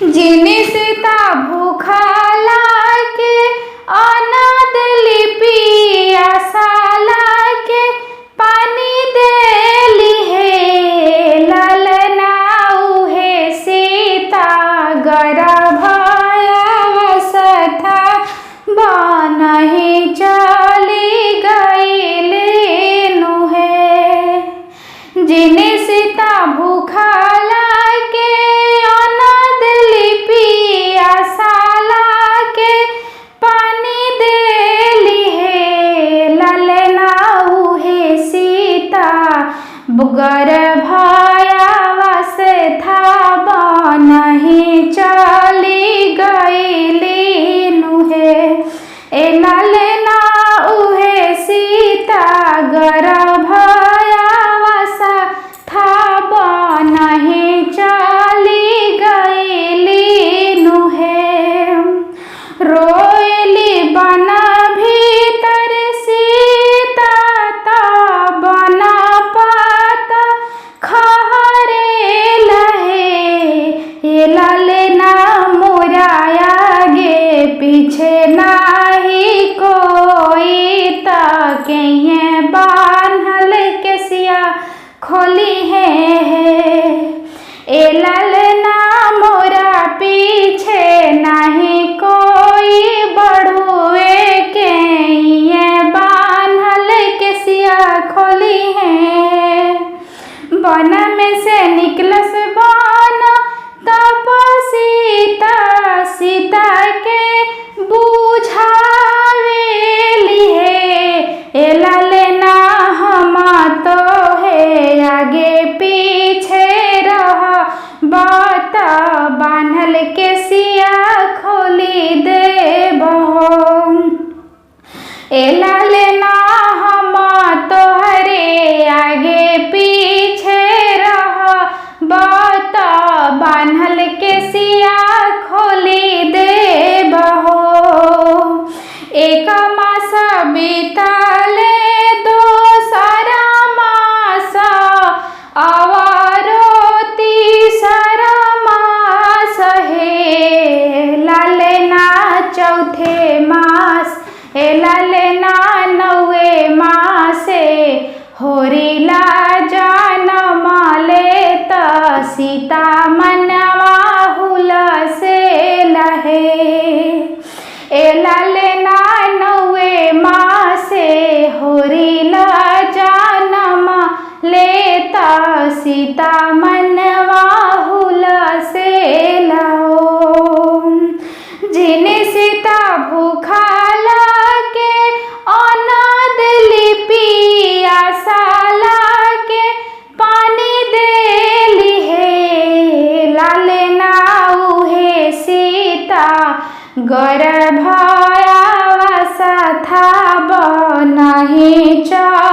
जिनी सीता भूखाला के अनाद लिपि आसाला के पानी देली है ललना उहे सीता गर्भया सथा बनहि चली गईली नुहे। जिनी सीता भूखाला के अनाद लिपि आसाला के पानी देली है ललना उहे सीता गर्भया था बनहि चली गईली नुहे। ए ललना उहे सीता गर्भया था बनहि चली गईली नुहे। रोएली बन भीतर सीता ता बन पात खहरे लहे। ये ललना मोराया गे पीछे नाही कोई ताके ये बान्हल के सिया खोली है। ए ललना मोरा पीछे नहीं कोई बढ़ुए के ये बान्हल के सिया खोली है। वन में से निकलस बन तप सीता सीता के बुझावेली है। ए ललना हम तो है आगे पीछे रह बात बान्हल के सिया खोली दे बहो। ए ललना हम तोहरे आगे पीछे रह बात बान्हल के सिया खोली दे बहो। एक मास बीतले दोसरा मास आवारो तीसरा मास है ललना चौथे मास। ए ललना नौवे मासे होरिला जनम लेत सीता मनवा हुल से लहे। ए ललना नौवे मासे होरिला जनम लेत सीता मनवा हुल से लहो। जिनी सीता भूखाला के अनाद लिपि आसाला के पानी देली है ललना उहे सीता गर्भया था बनहि चली